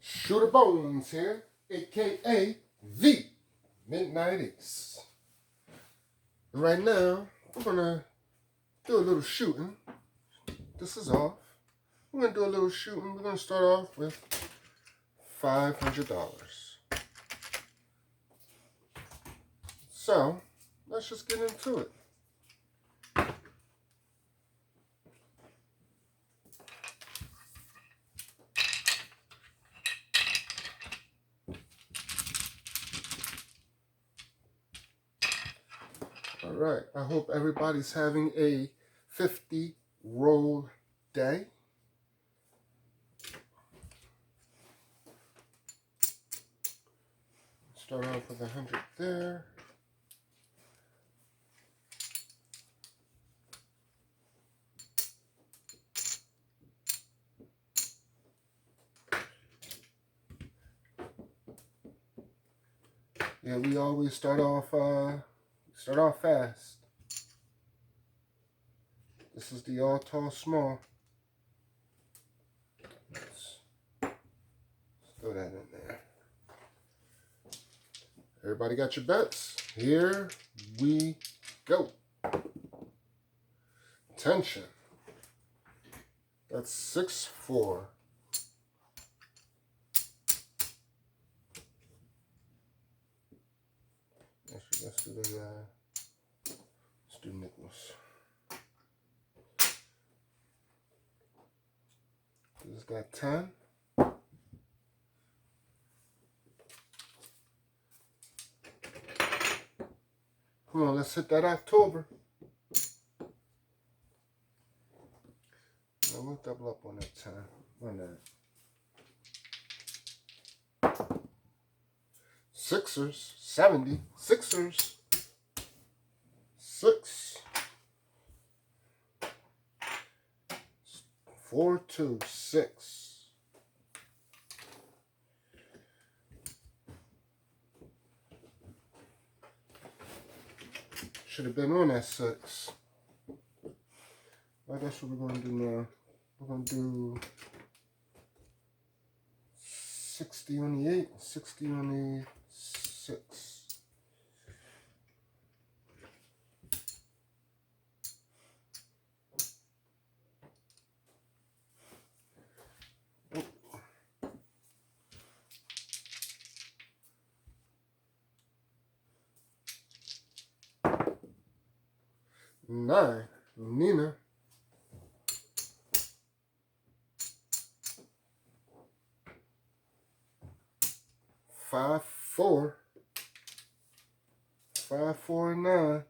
Shooter Bones here, aka the Midnight Ace. And right now, we're gonna do a little shooting. This is off. We're gonna do a little shooting. We're gonna start off with $500. So let's just get into it. All right, I hope everybody's having a 50 roll day. Start off with 100 there. Yeah, we always start off fast. This is the all tall small. Let's throw that in there. Everybody got your bets? Here we go. Tension. That's 6-4. Actually, let's do nickels. This has got 10. Come on, let's hit that October. Now we'll double up on that 10. On that. Sixers, 70. Sixers. 6. 4-2-6. Should have been on that 6. I guess what we're going to do now. We're going to do 60 on the 8, 60 on the 6. Nine, Nina. 5-4. 5-4-9.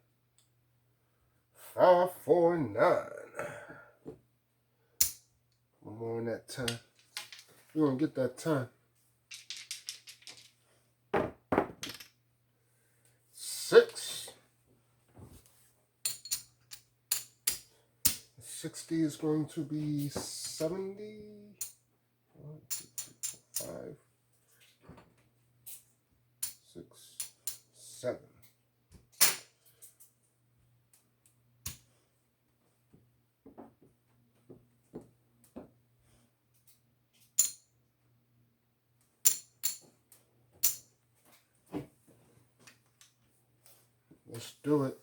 5-4-9. One more on that 10. We're going to get that 10. 6. 60 is going to be 70. 1, 2, 3, 4, 5, 6, 7. Let's do it.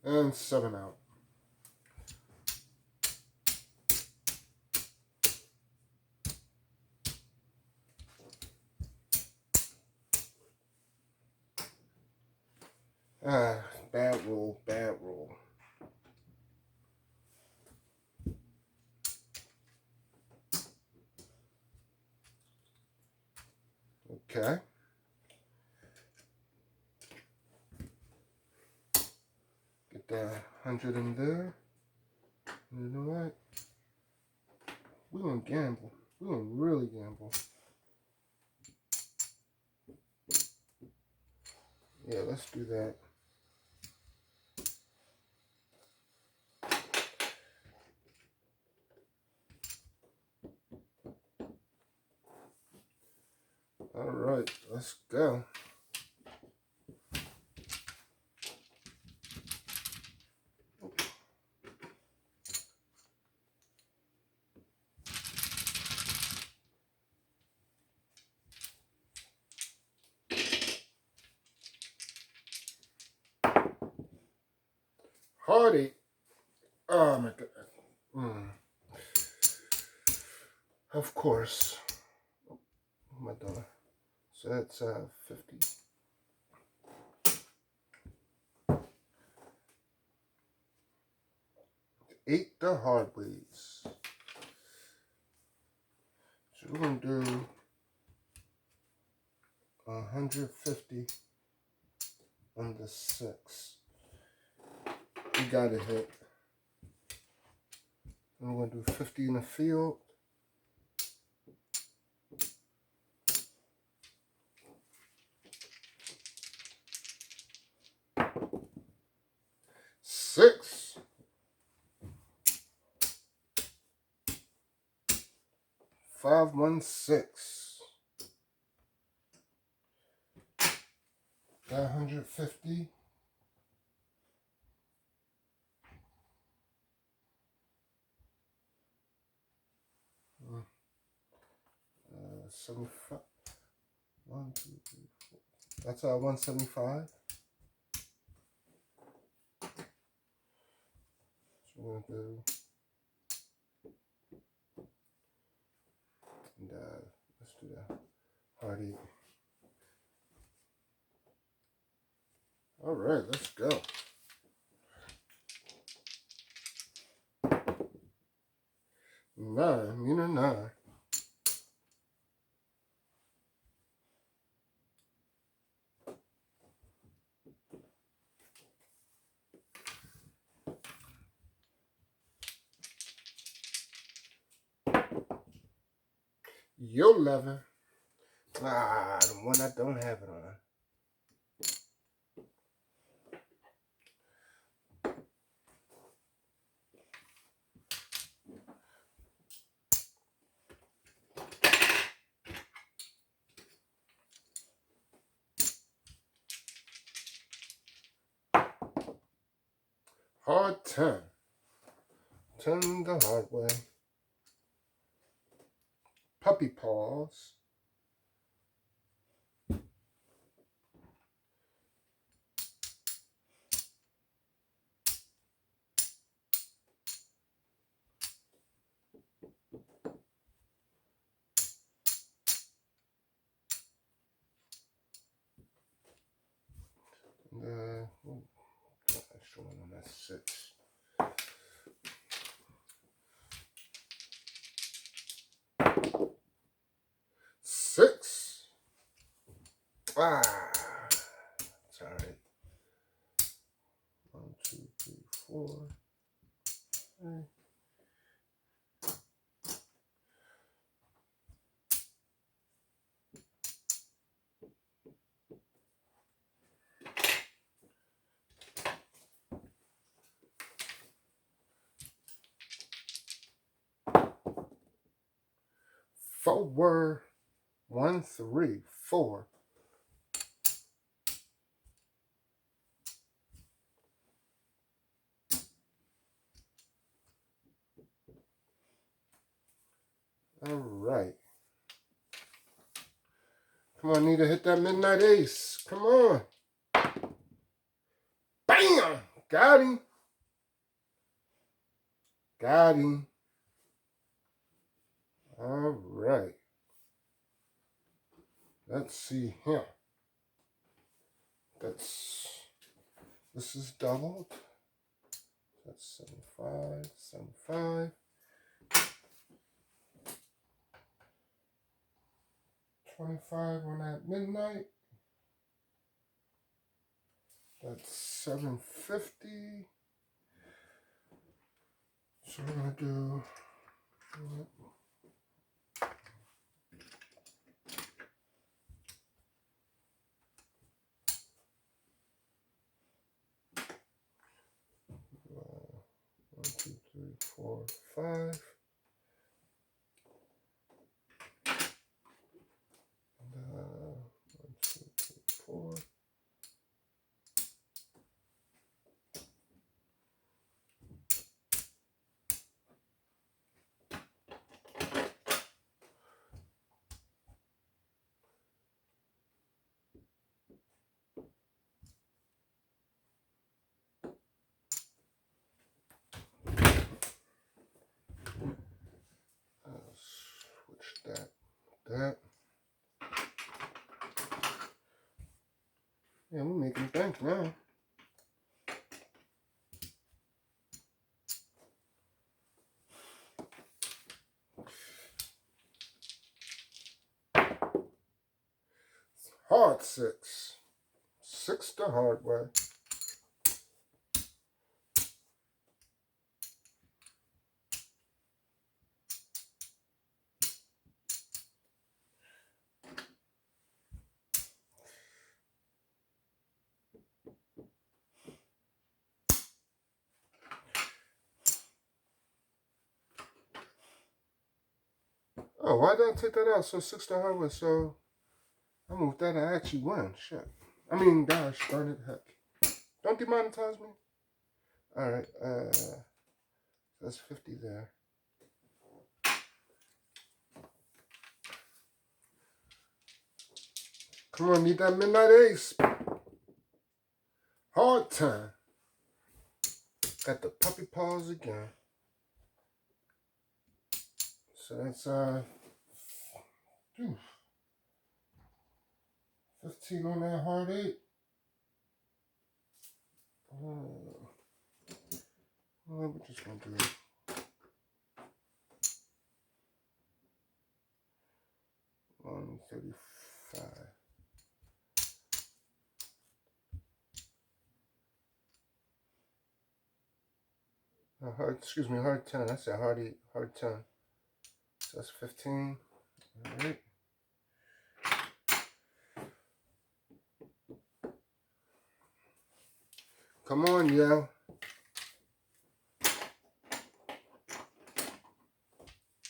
And 7 out. Bad roll, bad roll. Okay. Get that 100 in there. You know what? We're going to gamble. We're going to really gamble. Yeah, let's do that. All right, let's go. heartache. Oh my god. Of course. Oh, my daughter. So that's 50. 8 the hard ways. So we're gonna do 150 on the 6. You got it hit. And we're gonna do 50 in the field. Six. 516. 150. 75. 1, 2, 3, 4. That's 175. So we're gonna do. And let's do that. Hardy. All right, let's go. 9, meaner 9. Yo 11. The one I don't have it on. Hard 10. 10 the hard way. Puppy paws. Extra one on that 6. Six. It's all right. 1, 2, 3, 4. Okay. Forward. 1, 3, 4. All right. Come on, need to hit that midnight ace. Come on. Bam! Got him. Got him. All right. Let's see him. This is doubled. That's 75, 75. 25 on that midnight. That's 750. So we're gonna do 1, 2, 3, 4, 5. And 1, 2, 3, 4. Hard 6. 6 the hard way. Oh, why did I take that out? So 6 the hard way. So I moved that. I actually won. Shit. I mean, gosh, darn it, heck. Don't demonetize me. All right. That's 50 there. Come on, need that midnight ace. Hard time. Got the puppy paws again. So that's 15 on that hard 8. Well, we're just gonna do it. $135. Hard 10. I said hard 8, hard 10. So that's 15. All right. Come on, yo.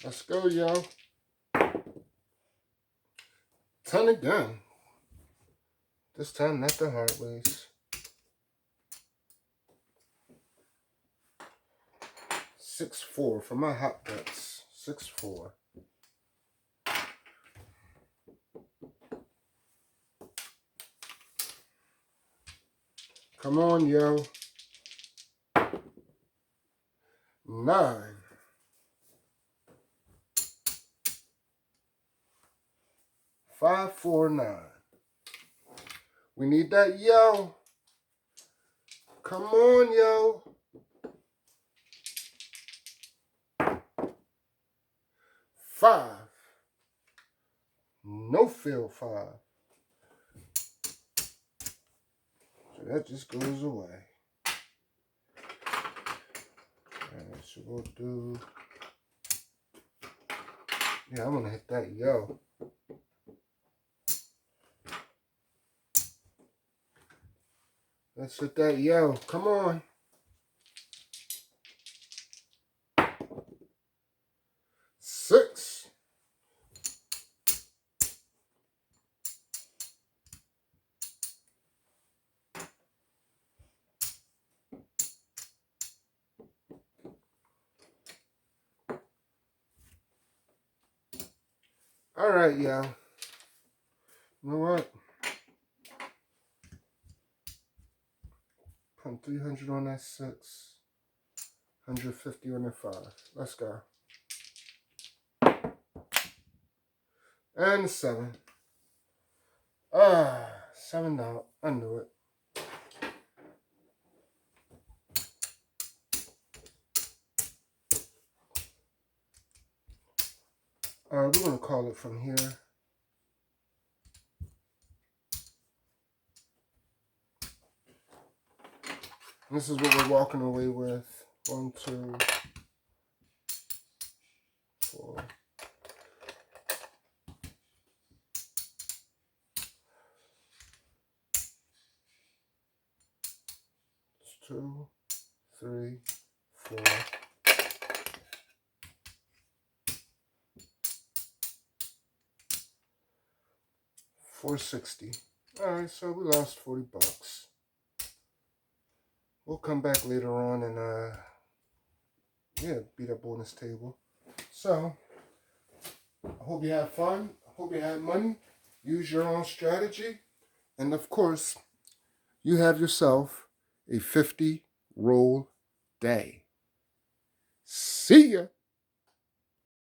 Let's go, yo. 10 again. This time, not the hard ways. 6-4 for my hot bets. 6-4. Come on, yo. 9. 5, 4, 9. We need that, yo. Come on, yo. 5. No field 5. So that just goes away. Alright, so we'll do. Yeah, I'm gonna hit that yo. Let's hit that yo. Come on. 6. All right, yo. You know what? Put 300 on that 6. 150 on that 5. Let's go. And 7. 7 out. I knew it. We're going to call it from here. This is what we're walking away with. 1, 2, 4. 2, 3, 4. 460. All right, so we lost 40 bucks. We'll come back later on and beat up on this table. So I hope you had fun. I hope you had money. Use your own strategy. And of course, you have yourself a 50 roll day. See ya.